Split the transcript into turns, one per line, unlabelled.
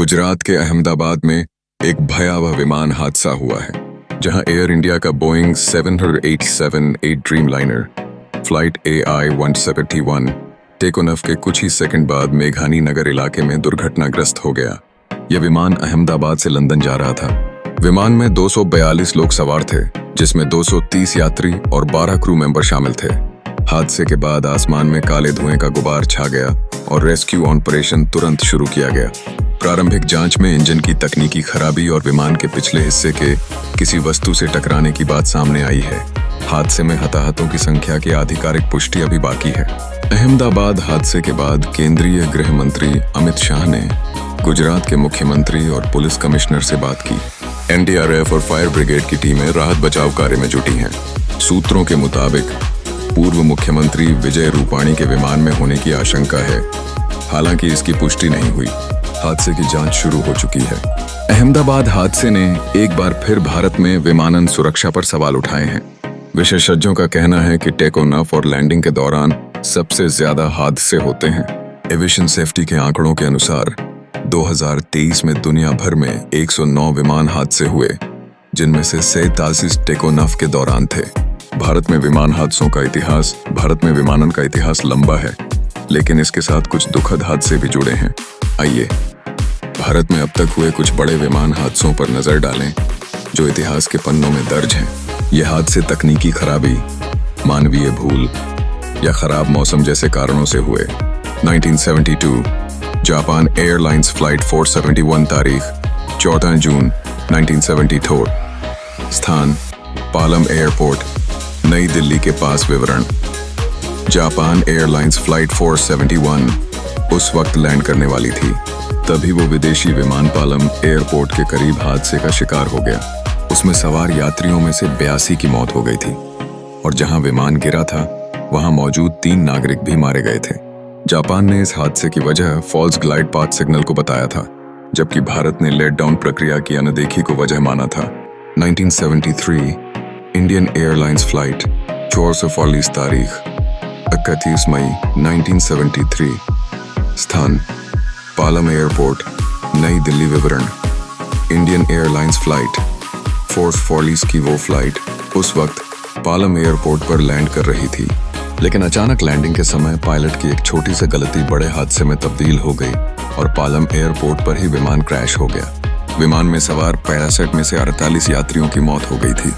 गुजरात के अहमदाबाद में एक भयावह विमान हादसा हुआ है, जहां एयर इंडिया का बोइंग 787-8 ड्रीमलाइनर फ्लाइट AI-171 टेकोनफ के कुछ ही सेकंड बाद मेघानी नगर इलाके में दुर्घटनाग्रस्त हो गया। यह विमान अहमदाबाद से लंदन जा रहा था। विमान में 242 लोग सवार थे, जिसमें 230 यात्री और 12 क्रू मेंबर शामिल थे। हादसे के बाद आसमान में काले धुएं का गुबार छा गया और रेस्क्यू ऑपरेशन तुरंत शुरू किया गया। प्रारंभिक जांच में इंजन की तकनीकी खराबी और विमान के पिछले हिस्से के किसी वस्तु से टकराने की बात सामने आई है। हादसे में हताहतों की संख्या की आधिकारिक पुष्टि अभी बाकी है। अहमदाबाद हादसे के बाद केंद्रीय गृह मंत्री अमित शाह ने गुजरात के मुख्यमंत्री और पुलिस कमिश्नर से बात की। NDRF और फायर ब्रिगेड की टीमें राहत बचाव कार्य में जुटी हैं। सूत्रों के मुताबिक पूर्व मुख्यमंत्री विजय रूपाणी के विमान में होने की आशंका है, हालांकि इसकी पुष्टि नहीं हुई। हादसे की जांच शुरू हो चुकी है। अहमदाबाद हादसे ने एक बार फिर भारत में विमानन सुरक्षा पर सवाल उठाए हैं। विशेषज्ञों का कहना है कि टेक ऑफ और लैंडिंग के दौरान सबसे ज्यादा हादसे होते हैं। एविएशन सेफ्टी के आंकड़ों के अनुसार 2023 में दुनिया भर में 109 विमान हादसे हुए, जिनमें से 47 टेकोनफ के दौरान थे। भारत में विमानन का इतिहास लंबा है, लेकिन इसके साथ कुछ दुखद हादसे भी जुड़े हैं। आइए भारत में अब तक हुए कुछ बड़े विमान हादसों पर नजर डालें, जो इतिहास के पन्नों में दर्ज हैं। ये हादसे तकनीकी खराबी, मानवीय भूल या खराब मौसम जैसे कारणों से हुए। 1972 जापान एयरलाइंस फ्लाइट 471 तारीख 14 जून 1972। स्थान पालम एयरपोर्ट, नई दिल्ली के पास। विवरण: जापान एयरलाइंस फ्लाइट 471 उस वक्त लैंड करने वाली थी, तभी वो विदेशी विमान पालम एयरपोर्ट के करीब हादसे का शिकार हो गया। उसमें सवार यात्रियों में से 82 की मौत हो गई थी और जहां विमान गिरा था, वहां मौजूद 3 नागरिक भी मारे गए थे। जापान ने इस हादसे की वजह फॉल्स ग्लाइड पाथ सिग्नल को बताया था, जबकि भारत ने लेट डाउन प्रक्रिया की अनदेखी को वजह माना था। 1973 इंडियन एयरलाइंस फ्लाइट 440 तारीख 31 मई 1973। स्थान पालम एयरपोर्ट, नई दिल्ली। विवरण: इंडियन एयरलाइंस फ्लाइट 440 की वो फ्लाइट उस वक्त पालम एयरपोर्ट पर लैंड कर रही थी, लेकिन अचानक लैंडिंग के समय पायलट की एक छोटी सी गलती बड़े हादसे में तब्दील हो गई और पालम एयरपोर्ट पर ही विमान क्रैश हो गया। विमान में सवार 65 में से 48 यात्रियों की मौत हो गई थी।